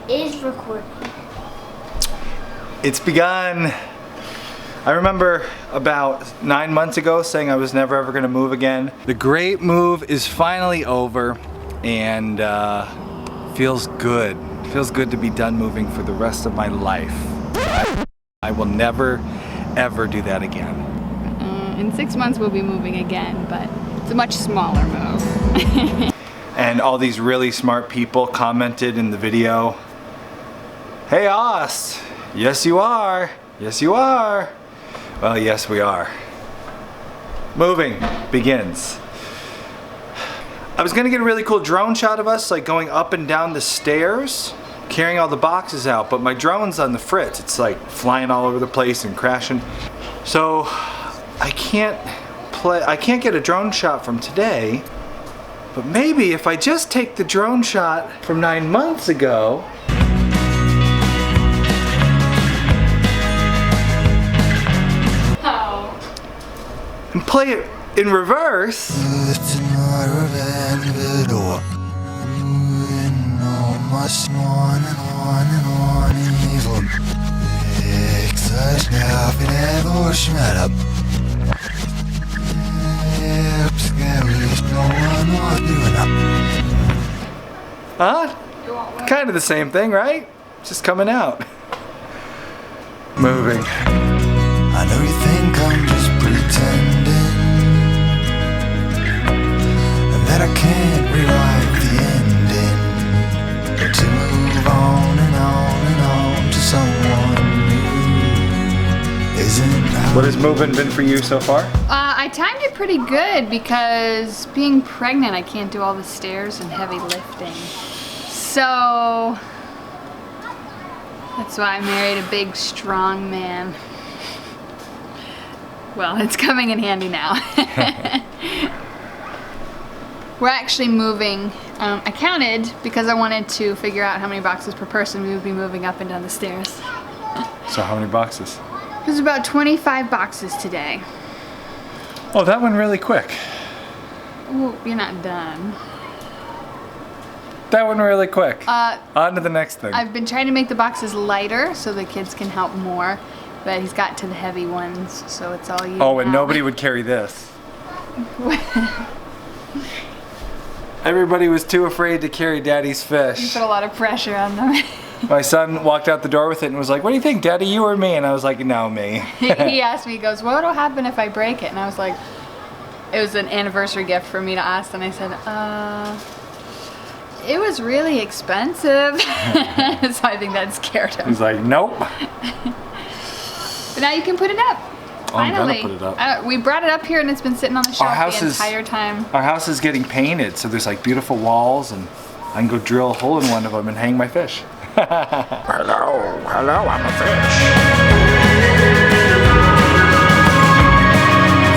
is recording. It's begun. I remember about 9 months ago saying I was never ever gonna move again. The great move is finally over and feels good. Feels good to be done moving for the rest of my life. I will never ever do that again. In 6 months we'll be moving again, but it's a much smaller move. And all these really smart people commented in the video, "Hey Oz, yes you are, yes you are." Well, yes we are. Moving begins. I was gonna get a really cool drone shot of us, like going up and down the stairs, carrying all the boxes out, but my drone's on the fritz. It's like flying all over the place and crashing. So I can't get a drone shot from today, but maybe if I just take the drone shot from 9 months ago, and play it in reverse. Huh? Kind of the same thing, right? Just coming out. Moving. I know you think I'm just pretending, and that I can't rewrite the ending, but to move on and on and on to someone new isn't how. What has moving been for you so far? I timed it pretty good because being pregnant I can't do all the stairs and heavy lifting. So that's why I married a big strong man. Well, it's coming in handy now. We're actually moving. I counted because I wanted to figure out how many boxes per person we would be moving up and down the stairs. So how many boxes? There's about 25 boxes today. Oh, that went really quick. Ooh, you're not done. That went really quick. On to the next thing. I've been trying to make the boxes lighter so the kids can help more, but he's got to the heavy ones, so it's all you. Oh, and now. nobody would carry this. Everybody was too afraid to carry Daddy's You fish. put a lot of pressure on them. My son walked out the door with it and was like, "What do you think, Daddy, you or me?" And I was like, "No, me." He asked me, he goes, "What'll happen if I break it?" And I was like, it was an anniversary gift for me to ask, and I said, it was really expensive. So I think that scared him. He's like, "Nope." But now you can put it up. Oh, I'm gonna Finally. put it up. We brought it up here and it's been sitting on the shelf the entire time. Our house is getting painted, so there's like beautiful walls, and I can go drill a hole in one of them and hang my fish. Hello, hello, I'm a fish.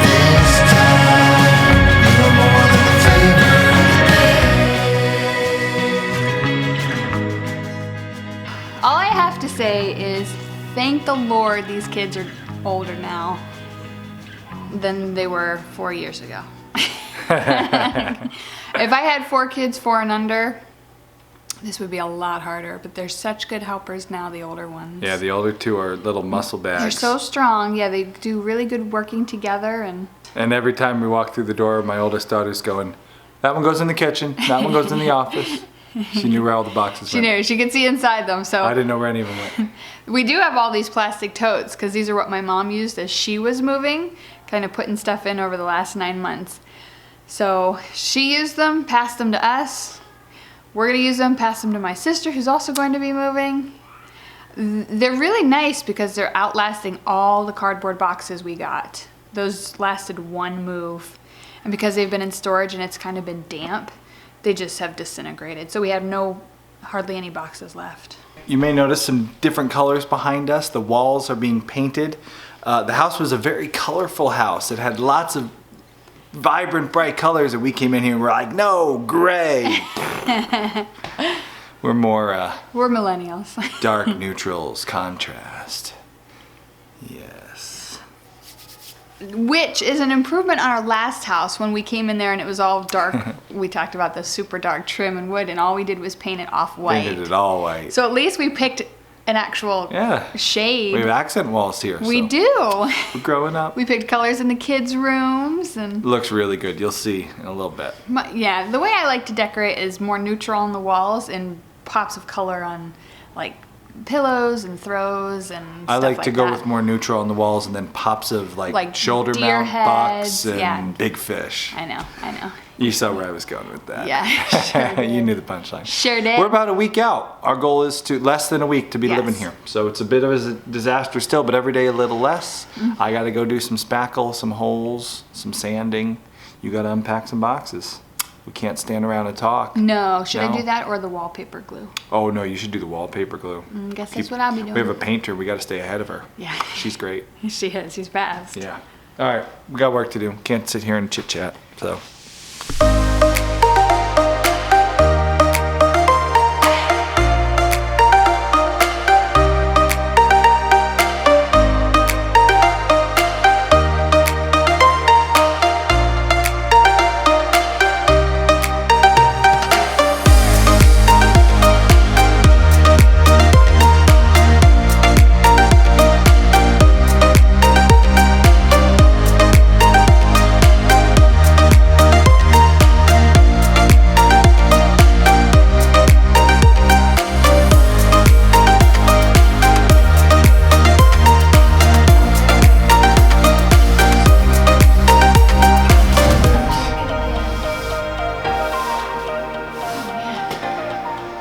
This time, you're more than a favorite. All I have to say is thank the Lord these kids are older now than they were 4 years ago. If I had 4 kids 4 and under, this would be a lot harder, but they're such good helpers now, the older ones. Yeah, the older two are little muscle bags. They're so strong. Yeah, they do really good working together. And every time we walk through the door, my oldest daughter's going, "That one goes in the kitchen, that one goes in the office." She knew where all the boxes she went. knew. She could see inside them. So I didn't know where any of them went. we do have all these plastic totes because these are what my mom used as she was moving, kind of putting stuff in over the last 9 months. So she used them, passed them to us. We're gonna use them, pass them to my sister who's also going to be moving. They're really nice because they're outlasting all the cardboard boxes we got. Those lasted 1 move. And because they've been in storage and it's kind of been damp, they just have disintegrated. So we have hardly any boxes left. You may notice some different colors behind us. The walls are being painted. The house was a very colorful house. It had lots of vibrant, bright colors, and we came in here and we're like, "No, gray." We're more We're millennials. dark neutrals, contrast. Yes. which is an improvement on our last house when we came in there and it was all dark. We talked about the super dark trim and wood, and all we did was paint it off white. Painted it all white. So at least we picked an actual shade. We have accent walls here. We so do. We're growing up. We picked colors in the kids' rooms and. It looks really good. You'll see in a little bit. Yeah, the way I like to decorate is more neutral on the walls and pops of color on like pillows and throws and stuff I like to go that. with more neutral on the walls and then pops of like shoulder deer mount bucks heads, and big fish. I know. You saw where I was going with that. Yeah, sure You knew the punchline. Sure did. We're about a week out. Our goal is to less than a week to be Yes. living here. So it's a bit of a disaster still, but every day a little less. I got to go do some spackle, some holes, some sanding. You got to unpack some boxes. We can't stand around and talk. No, should I No. do that or the wallpaper glue? Oh no, you should do the wallpaper glue. Guess that's what I'll be doing. We have a painter. We got to stay ahead of her. Yeah. She's great. She is. She's fast. Yeah. All right, we got work to do. Can't sit here and chit chat. So.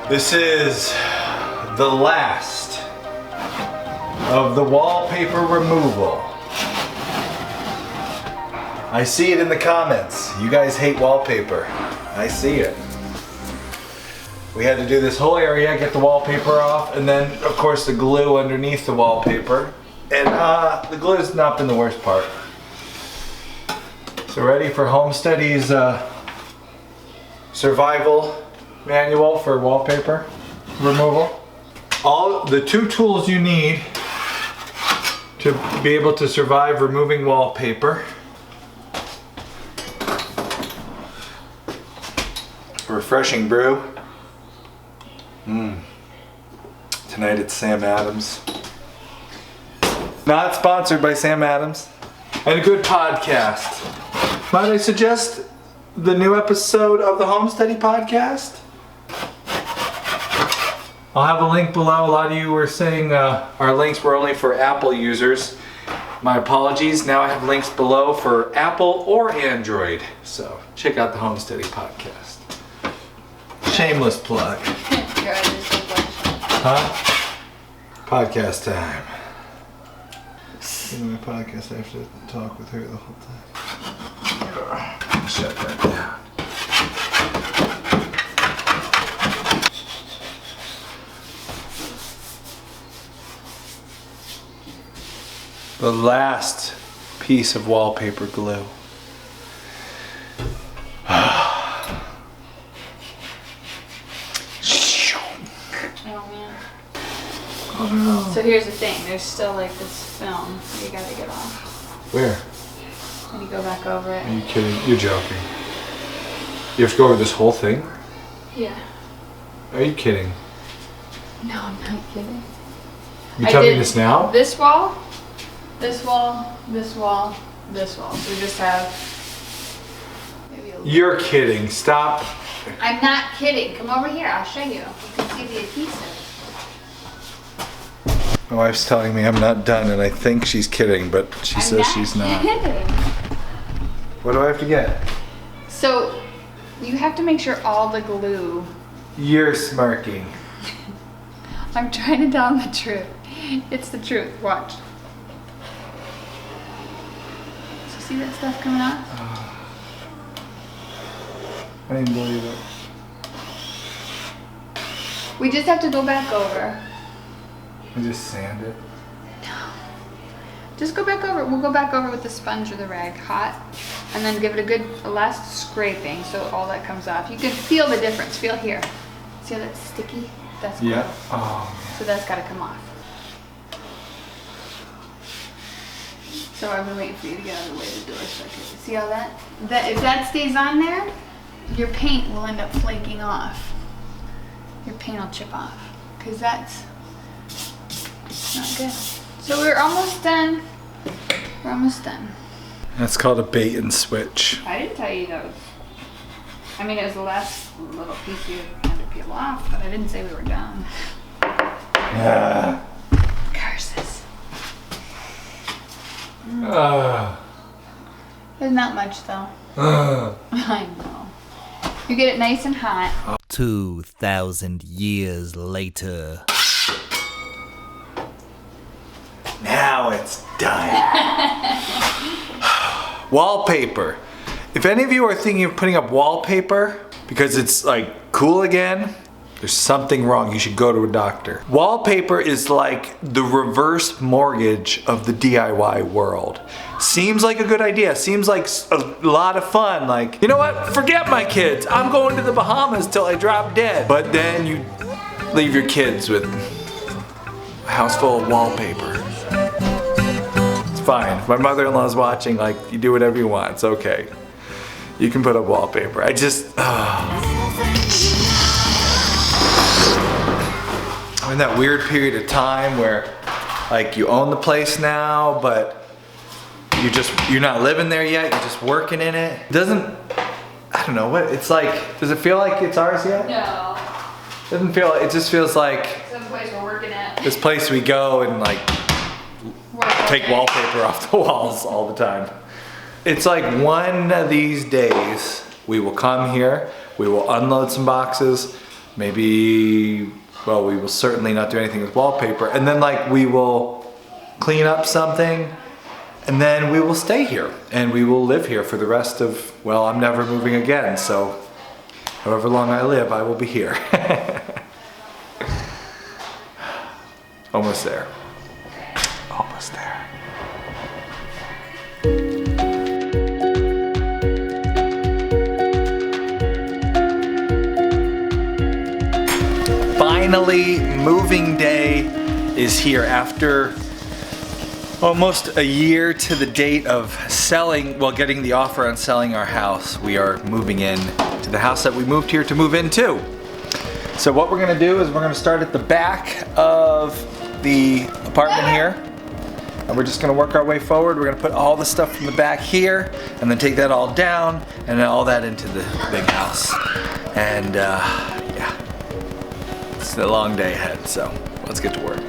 This is the last of the wallpaper removal. I see it in the comments. You guys hate wallpaper. I see it. We had to do this whole area, get the wallpaper off, and then of course the glue underneath the wallpaper. And the glue has not been the worst part. So ready for Homesteady's survival manual for wallpaper removal. All the 2 tools you need to be able to survive removing wallpaper. Refreshing brew. Tonight it's Sam Adams. Not sponsored by Sam Adams. And a good podcast. Might I suggest the new episode of the Homesteady podcast? I'll have a link below. A lot of you were saying our links were only for Apple users. My apologies. Now I have links below for Apple or Android. So check out the Homesteady podcast. Shameless plug. Huh? Podcast time. In my podcast, I have to talk with her the whole time. Shut that down. The last piece of wallpaper glue. Oh man. So here's the thing. There's still like this film you gotta get off. Where? And you go back over it. Are you kidding? You're joking. You have to go over this whole thing? Yeah. Are you kidding? No, I'm not kidding. You I tell me did this now? This wall, this wall, this wall, this wall. So we just have maybe a little. You're kidding. Stop. I'm not kidding. Come over here. I'll show you. You can see the adhesive. My wife's telling me I'm not done, and I think she's kidding, but she says she's not. Kidding. What do I have to get? So you have to make sure all the glue. You're smirking. I'm trying to tell them the truth. It's the truth. Watch. So see that stuff coming off? I didn't believe it. We just have to go back over. I just sand it. Just go back over. We'll go back over with the sponge or the rag, hot, and then give it a last scraping so all that comes off. You can feel the difference. Feel here. See how that's sticky? That's Yeah. glue. Oh. So that's got to come off. So I've been waiting for you to get out of the way of the door so I can see how that if that stays on there, your paint will end up flaking off. Your paint will chip off because that's not good. So we're almost done. We're almost done. That's called a bait and switch. I didn't tell you those. I mean, it was the last little piece you had to peel off, but I didn't say we were done. Curses. There's not much though. I know. You get it nice and hot. 2,000 years later. Now it's done. Wallpaper. If any of you are thinking of putting up wallpaper because it's like cool again, there's something wrong. You should go to a doctor. Wallpaper is like the reverse mortgage of the DIY world. Seems like a good idea. Seems like a lot of fun. Like, you know what? Forget my kids. I'm going to the Bahamas till I drop dead. But then you leave your kids with a house full of wallpaper. It's fine. If my mother-in-law's watching, like, you do whatever you want. It's okay. You can put up wallpaper. I just... I'm in that weird period of time where, like, you own the place now, but you're not living there yet. You're just working in it. It doesn't... I don't know what it's like. Does it feel like it's ours yet? No. It doesn't feel. It just feels like Some place we're working at. this place we go and like take wallpaper off the walls all the time. It's like one of these days we will come here, we will unload some boxes, maybe, well, we will certainly not do anything with wallpaper, and then like we will clean up something, and then we will stay here and we will live here for the rest of, well, I'm never moving again, so however long I live, I will be here. Almost there. Almost there. Finally, moving day is here after almost a year to the date of selling, well, getting the offer on selling our house. We are moving in to the house that we moved here to move into. So what we're gonna do is we're gonna start at the back of the apartment here. And we're just gonna work our way forward. We're gonna put all the stuff from the back here and then take that all down and then all that into the big house. And yeah, it's a long day ahead, so let's get to work.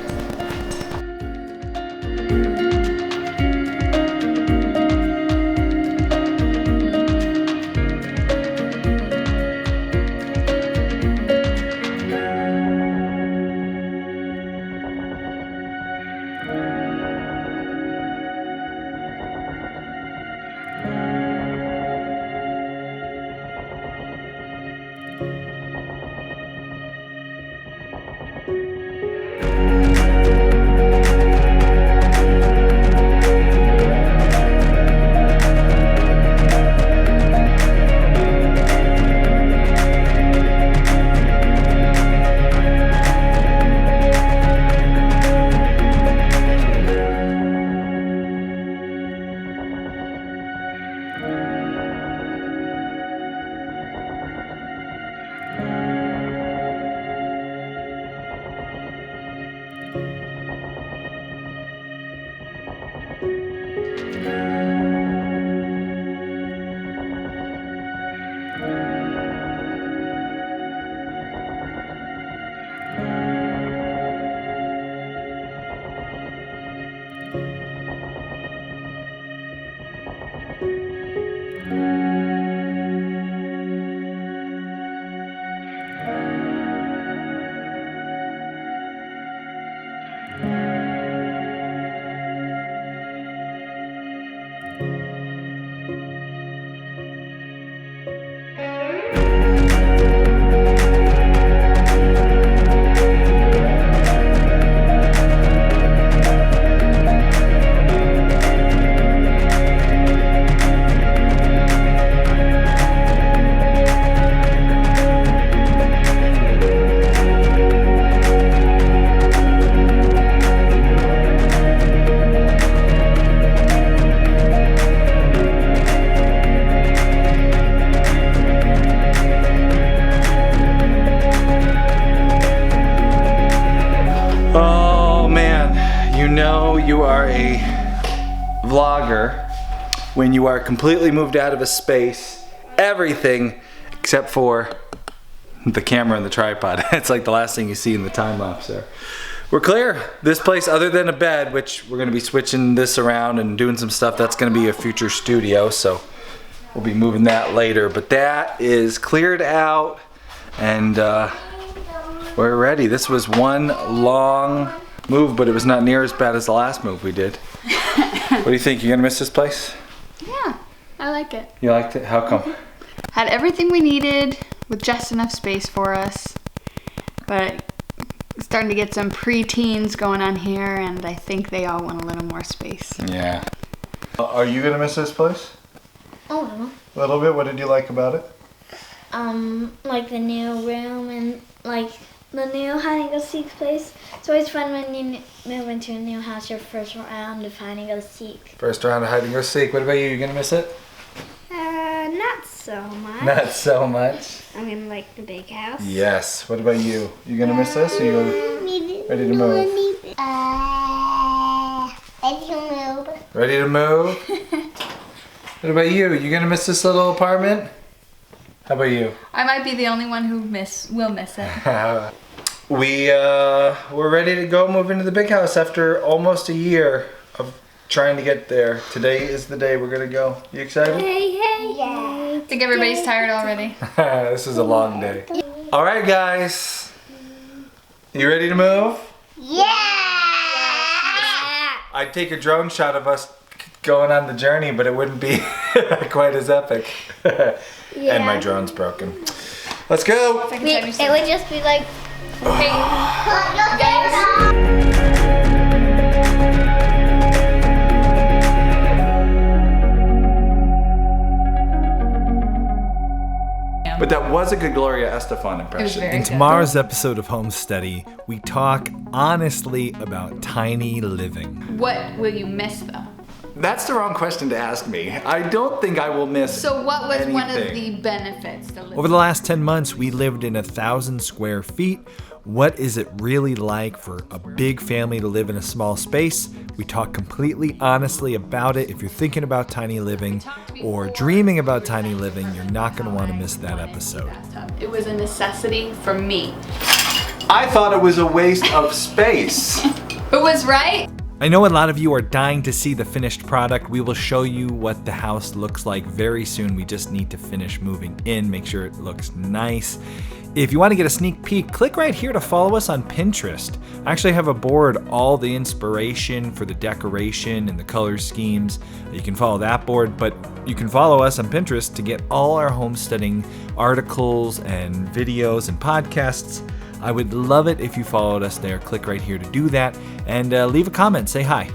you know you are a vlogger when you are completely moved out of a space, everything except for the camera and the tripod. It's like the last thing you see in the time lapse there. We're clear. This place, other than a bed, which we're gonna be switching this around and doing some stuff, that's gonna be a future studio, so we'll be moving that later. But that is cleared out, and we're ready. This was one long move, but it was not near as bad as the last move we did. What do you think? You gonna miss this place? Yeah, I like it. You liked it? How come? Had everything we needed with just enough space for us, but starting to get some preteens going on here, and I think they all want a little more space. Yeah. Are you gonna miss this place? Oh, A little bit. What did you like about it? like the new room and like the new hide and go seek place. It's always fun when you move into a new house, your first round of hide and go seek. First round of hide and go seek. What about you? You gonna miss it? Not so much. Not so much. I mean, like the big house. Yes. What about you? You gonna miss this? Or you ready to move? Ready to move. Ready to move? What about you? You gonna miss this little apartment? How about you? I might be the only one who will miss it. We're ready to go move into the big house after almost a year of trying to get there. Today is the day we're gonna go. You excited? Hey, yeah. I think everybody's tired already. This is a long day. All right, guys. You ready to move? Yeah. I'd take a drone shot of us going on the journey, but it wouldn't be quite as epic. And my drone's broken. Let's go. Second time you It said would just be like, hey, guys. But that was a good Gloria Estefan impression. very In good. tomorrow's episode of Homesteady, we talk honestly about tiny living. What will you miss though? That's the wrong question to ask me. I don't think I will miss So what was one of anything. the benefits to living? Over the last 10 months, we lived in 1,000 square feet. What is it really like for a big family to live in a small space? We talk completely honestly about it. If you're thinking about tiny living or dreaming about tiny living, you're not going to want to miss that episode. It was a necessity for me. I thought it was a waste of space. Who was right? I know a lot of you are dying to see the finished product. We will show you what the house looks like very soon. We just need to finish moving in, make sure it looks nice. If you want to get a sneak peek, click right here to follow us on Pinterest. I actually have a board, all the inspiration for the decoration and the color schemes. You can follow that board, but you can follow us on Pinterest to get all our homesteading articles and videos and podcasts. I would love it if you followed us there. Click right here to do that and leave a comment. Say hi.